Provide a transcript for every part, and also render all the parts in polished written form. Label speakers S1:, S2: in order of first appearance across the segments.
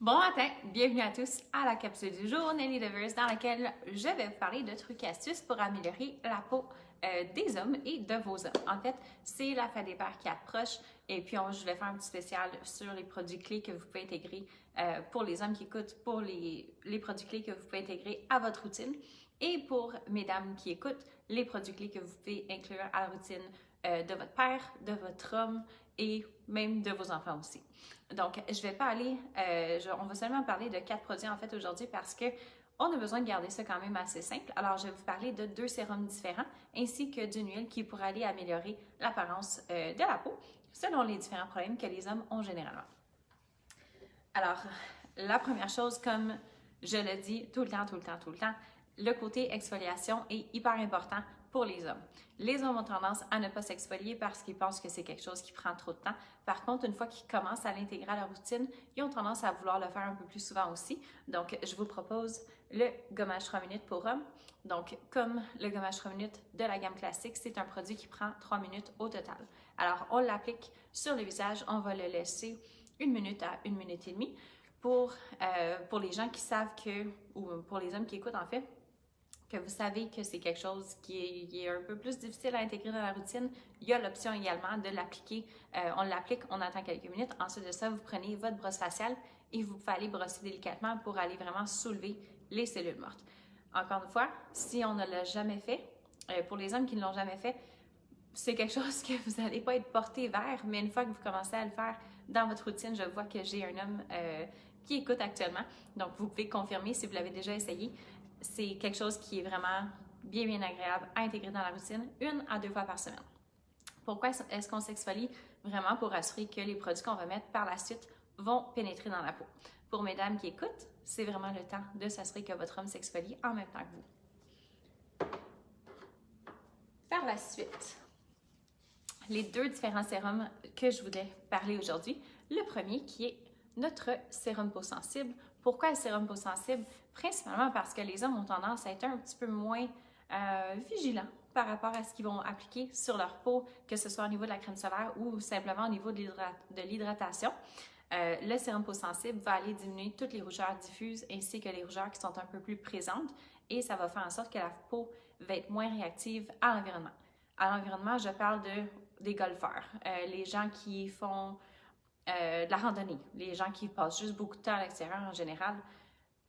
S1: Bon matin, bienvenue à tous à la capsule du jour Nelly Devers dans laquelle je vais vous parler de trucs et astuces pour améliorer la peau des hommes et de vos hommes. En fait, c'est la fête des pères qui approche et puis je vais faire un petit spécial sur les produits clés que vous pouvez intégrer pour les hommes qui écoutent, pour les produits clés que vous pouvez intégrer à votre routine et pour mesdames qui écoutent, les produits clés que vous pouvez inclure à la routine de votre père, de votre homme et même de vos enfants aussi. Donc, je vais pas aller, on va seulement parler de 4 produits en fait aujourd'hui parce que on a besoin de garder ça quand même assez simple. Alors, je vais vous parler de 2 sérums différents ainsi que d'une huile qui pourrait aller améliorer l'apparence de la peau selon les différents problèmes que les hommes ont généralement. Alors, la première chose, comme je le dis tout le temps, le côté exfoliation est hyper important pour les hommes. Les hommes ont tendance à ne pas s'exfolier parce qu'ils pensent que c'est quelque chose qui prend trop de temps. Par contre, une fois qu'ils commencent à l'intégrer à leur routine, ils ont tendance à vouloir le faire un peu plus souvent aussi. Donc, je vous propose le gommage 3 minutes pour hommes. Donc, comme le gommage 3 minutes de la gamme classique, c'est un produit qui prend 3 minutes au total. Alors, on l'applique sur le visage, on va le laisser 1 minute à 1 minute et demie. Pour les gens qui savent que, ou pour les hommes qui écoutent en fait, que vous savez que c'est quelque chose qui est un peu plus difficile à intégrer dans la routine, il y a l'option également de l'appliquer. On l'applique, on attend quelques minutes. Ensuite de ça, vous prenez votre brosse faciale et vous pouvez aller brosser délicatement pour aller vraiment soulever les cellules mortes. Encore une fois, si on ne l'a jamais fait, pour les hommes qui ne l'ont jamais fait, c'est quelque chose que vous n'allez pas être porté vers, mais une fois que vous commencez à le faire dans votre routine, je vois que j'ai un homme qui écoute actuellement, donc vous pouvez confirmer si vous l'avez déjà essayé. C'est quelque chose qui est vraiment bien agréable à intégrer dans la routine 1 à 2 fois par semaine. Pourquoi est-ce qu'on s'exfolie? Vraiment pour assurer que les produits qu'on va mettre par la suite vont pénétrer dans la peau. Pour mesdames qui écoutent, c'est vraiment le temps de s'assurer que votre homme s'exfolie en même temps que vous. Par la suite, les 2 différents sérums que je voulais parler aujourd'hui. Le premier qui est notre sérum peau sensible. Pourquoi le sérum peau sensible? Principalement parce que les hommes ont tendance à être un petit peu moins vigilants par rapport à ce qu'ils vont appliquer sur leur peau, que ce soit au niveau de la crème solaire ou simplement au niveau de l'hydratation. Le sérum peau sensible va aller diminuer toutes les rougeurs diffuses ainsi que les rougeurs qui sont un peu plus présentes et ça va faire en sorte que la peau va être moins réactive à l'environnement. À l'environnement, je parle des golfeurs, les gens qui font de la randonnée, les gens qui passent juste beaucoup de temps à l'extérieur en général.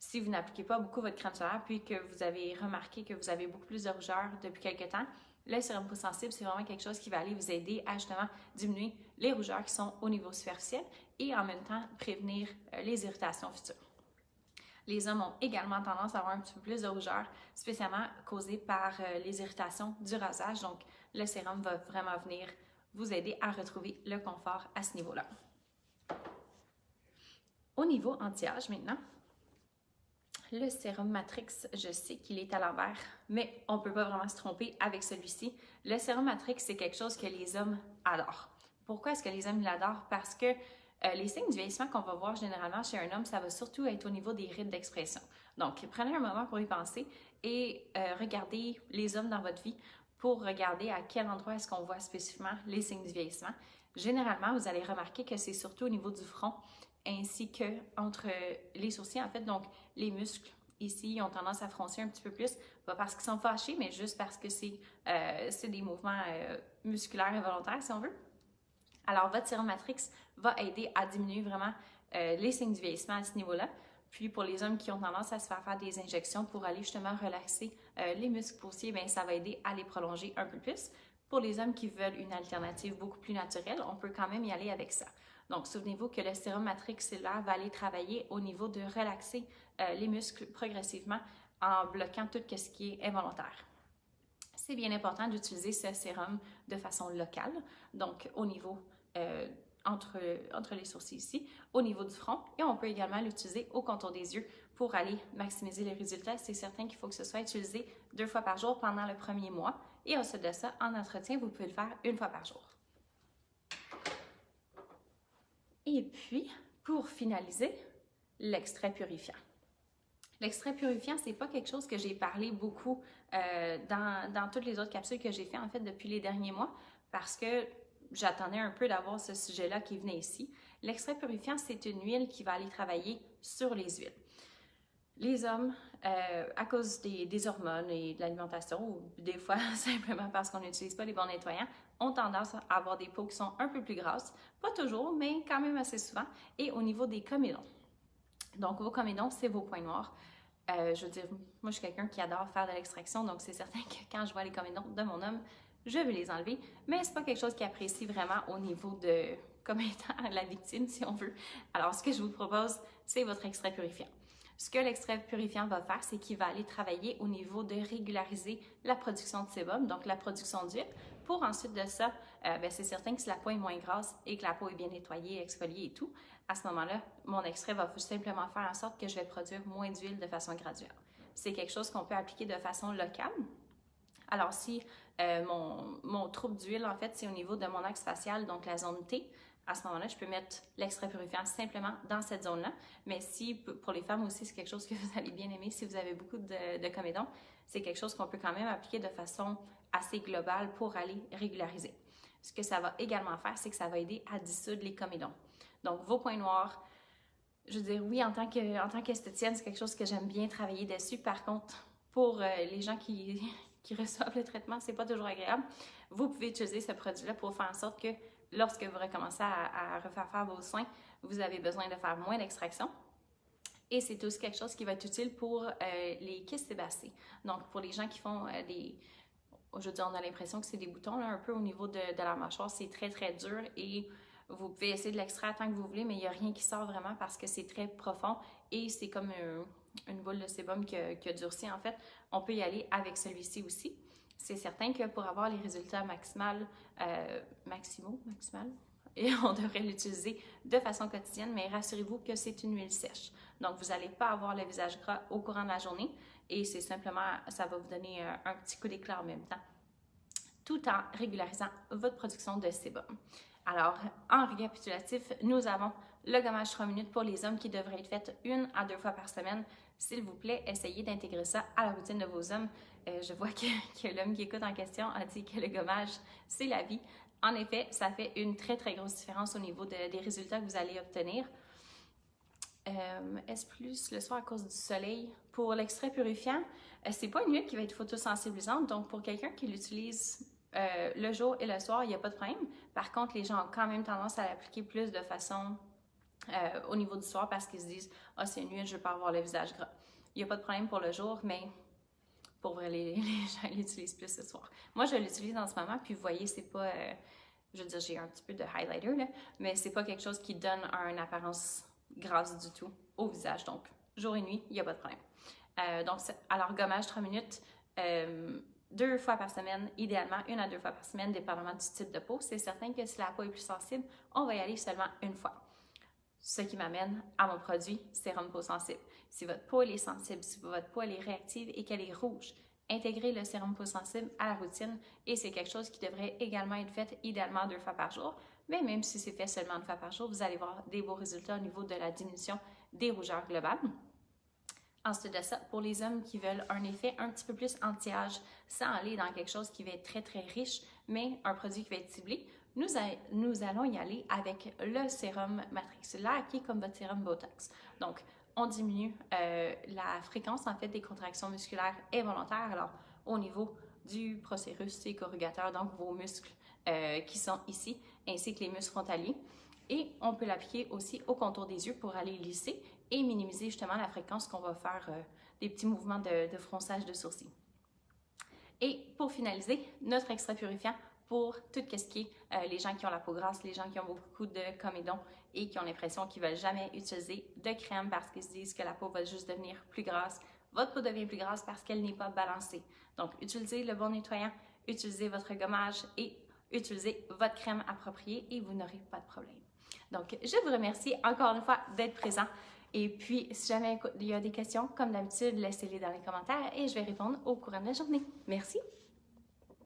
S1: Si vous n'appliquez pas beaucoup votre crème solaire, puis que vous avez remarqué que vous avez beaucoup plus de rougeur depuis quelques temps, le sérum peau sensible, c'est vraiment quelque chose qui va aller vous aider à justement diminuer les rougeurs qui sont au niveau superficiel et en même temps prévenir les irritations futures. Les hommes ont également tendance à avoir un petit peu plus de rougeur, spécialement causées par les irritations du rasage. Donc, le sérum va vraiment venir vous aider à retrouver le confort à ce niveau-là. Au niveau anti-âge maintenant, le sérum Matrix, je sais qu'il est à l'envers, mais on ne peut pas vraiment se tromper avec celui-ci. Le sérum Matrix, c'est quelque chose que les hommes adorent. Pourquoi est-ce que les hommes l'adorent? Parce que les signes du vieillissement qu'on va voir généralement chez un homme, ça va surtout être au niveau des rides d'expression. Donc, prenez un moment pour y penser et regardez les hommes dans votre vie pour regarder à quel endroit est-ce qu'on voit spécifiquement les signes du vieillissement. Généralement, vous allez remarquer que c'est surtout au niveau du front ainsi que entre les sourcils, en fait. Donc, les muscles ici ont tendance à froncer un petit peu plus, pas parce qu'ils sont fâchés, mais juste parce que c'est des mouvements musculaires involontaires, si on veut. Alors, votre sérum Matrix va aider à diminuer vraiment les signes du vieillissement à ce niveau-là. Puis, pour les hommes qui ont tendance à se faire des injections pour aller justement relaxer les muscles poussiers, bien, ça va aider à les prolonger un peu plus. Pour les hommes qui veulent une alternative beaucoup plus naturelle, on peut quand même y aller avec ça. Donc, souvenez-vous que le sérum Matrix cellulaire va aller travailler au niveau de relaxer les muscles progressivement en bloquant tout ce qui est involontaire. C'est bien important d'utiliser ce sérum de façon locale, donc au niveau entre les sourcils ici, au niveau du front, et on peut également l'utiliser au contour des yeux pour aller maximiser les résultats. C'est certain qu'il faut que ce soit utilisé 2 fois par jour pendant le premier mois, et ensuite de ça, en entretien, vous pouvez le faire 1 fois par jour. Et puis, pour finaliser, l'extrait purifiant. L'extrait purifiant, c'est pas quelque chose que j'ai parlé beaucoup dans toutes les autres capsules que j'ai fait en fait depuis les derniers mois parce que j'attendais un peu d'avoir ce sujet-là qui venait ici. L'extrait purifiant, c'est une huile qui va aller travailler sur les huiles. Les hommes, à cause des hormones et de l'alimentation, ou des fois simplement parce qu'on n'utilise pas les bons nettoyants, ont tendance à avoir des peaux qui sont un peu plus grasses. Pas toujours, mais quand même assez souvent. Et au niveau des comédons. Donc, vos comédons, c'est vos points noirs. Je veux dire, moi, je suis quelqu'un qui adore faire de l'extraction, donc c'est certain que quand je vois les comédons de mon homme, je vais les enlever. Mais c'est pas quelque chose qu'il apprécie vraiment au niveau de, comme étant la victime, si on veut. Alors, ce que je vous propose, c'est votre extrait purifiant. Ce que l'extrait purifiant va faire, c'est qu'il va aller travailler au niveau de régulariser la production de sébum, donc la production d'huile, pour ensuite de ça, c'est certain que si la peau est moins grasse et que la peau est bien nettoyée, exfoliée et tout, à ce moment-là, mon extrait va simplement faire en sorte que je vais produire moins d'huile de façon graduelle. C'est quelque chose qu'on peut appliquer de façon locale. Alors, si mon trouble d'huile, en fait, c'est au niveau de mon axe facial, donc la zone T, à ce moment-là, je peux mettre l'extrait purifiant simplement dans cette zone-là. Mais si, pour les femmes aussi, c'est quelque chose que vous allez bien aimer, si vous avez beaucoup de comédons, c'est quelque chose qu'on peut quand même appliquer de façon assez globale pour aller régulariser. Ce que ça va également faire, c'est que ça va aider à dissoudre les comédons. Donc, vos points noirs, je veux dire, oui, en tant qu'esthéticienne, c'est quelque chose que j'aime bien travailler dessus. Par contre, pour les gens qui reçoivent le traitement, c'est pas toujours agréable. Vous pouvez utiliser ce produit-là pour faire en sorte que lorsque vous recommencez à refaire faire vos soins, vous avez besoin de faire moins d'extraction. Et c'est aussi quelque chose qui va être utile pour les kystes sébacés. Donc, pour les gens qui font je veux dire, on a l'impression que c'est des boutons là, un peu au niveau de la mâchoire, c'est très, très dur et vous pouvez essayer de l'extraire tant que vous voulez, mais il n'y a rien qui sort vraiment parce que c'est très profond et c'est comme une boule de sébum qui a durci en fait. On peut y aller avec celui-ci aussi. C'est certain que pour avoir les résultats maximaux, et on devrait l'utiliser de façon quotidienne, mais rassurez-vous que c'est une huile sèche. Donc, vous n'allez pas avoir le visage gras au courant de la journée et c'est simplement, ça va vous donner un petit coup d'éclat en même temps, tout en régularisant votre production de sébum. Alors, en récapitulatif, nous avons le gommage 3 minutes pour les hommes qui devrait être fait 1 à 2 fois par semaine. S'il vous plaît, essayez d'intégrer ça à la routine de vos hommes. Je vois que l'homme qui écoute en question a dit que le gommage, c'est la vie. En effet, ça fait une très, très grosse différence au niveau des résultats que vous allez obtenir. Est-ce plus le soir à cause du soleil? Pour l'extrait purifiant, c'est pas une huile qui va être photosensibilisante, donc pour quelqu'un qui l'utilise le jour et le soir, il n'y a pas de problème. Par contre, les gens ont quand même tendance à l'appliquer plus de façon au niveau du soir parce qu'ils se disent « Ah, c'est une huile, je ne veux pas avoir le visage gras ». Il n'y a pas de problème pour le jour, mais pour vrai, les gens l'utilisent plus ce soir. Moi, je l'utilise en ce moment, puis vous voyez, c'est pas... je veux dire, j'ai un petit peu de highlighter, là, mais c'est pas quelque chose qui donne une apparence grasse du tout au visage. Donc, jour et nuit, il n'y a pas de problème. Alors, gommage 3 minutes, 2 fois par semaine, idéalement 1 à 2 fois par semaine, dépendamment du type de peau. C'est certain que si la peau est plus sensible, on va y aller seulement 1 fois. Ce qui m'amène à mon produit sérum peau sensible. Si votre peau elle est sensible, si votre peau elle est réactive et qu'elle est rouge, intégrez le sérum peau sensible à la routine et c'est quelque chose qui devrait également être fait idéalement 2 fois par jour. Mais même si c'est fait seulement 1 fois par jour, vous allez voir des beaux résultats au niveau de la diminution des rougeurs globales. Ensuite de ça, pour les hommes qui veulent un effet un petit peu plus anti-âge, sans aller dans quelque chose qui va être très, très riche, mais un produit qui va être ciblé, nous allons y aller avec le sérum matrixulaire qui est comme votre sérum Botox. Donc, on diminue la fréquence en fait des contractions musculaires involontaires. Alors, au niveau du processus corrugateur, donc vos muscles qui sont ici, ainsi que les muscles frontaliers. Et on peut l'appliquer aussi au contour des yeux pour aller lisser et minimiser justement la fréquence qu'on va faire des petits mouvements de fronçage de sourcils. Et pour finaliser, notre extrait purifiant pour tout ce qui est les gens qui ont la peau grasse, les gens qui ont beaucoup de comédons et qui ont l'impression qu'ils ne veulent jamais utiliser de crème parce qu'ils se disent que la peau va juste devenir plus grasse. Votre peau devient plus grasse parce qu'elle n'est pas balancée. Donc, utilisez le bon nettoyant, utilisez votre gommage et utilisez votre crème appropriée et vous n'aurez pas de problème. Donc, je vous remercie encore une fois d'être présent. Et puis, si jamais il y a des questions, comme d'habitude, laissez-les dans les commentaires et je vais répondre au courant de la journée. Merci!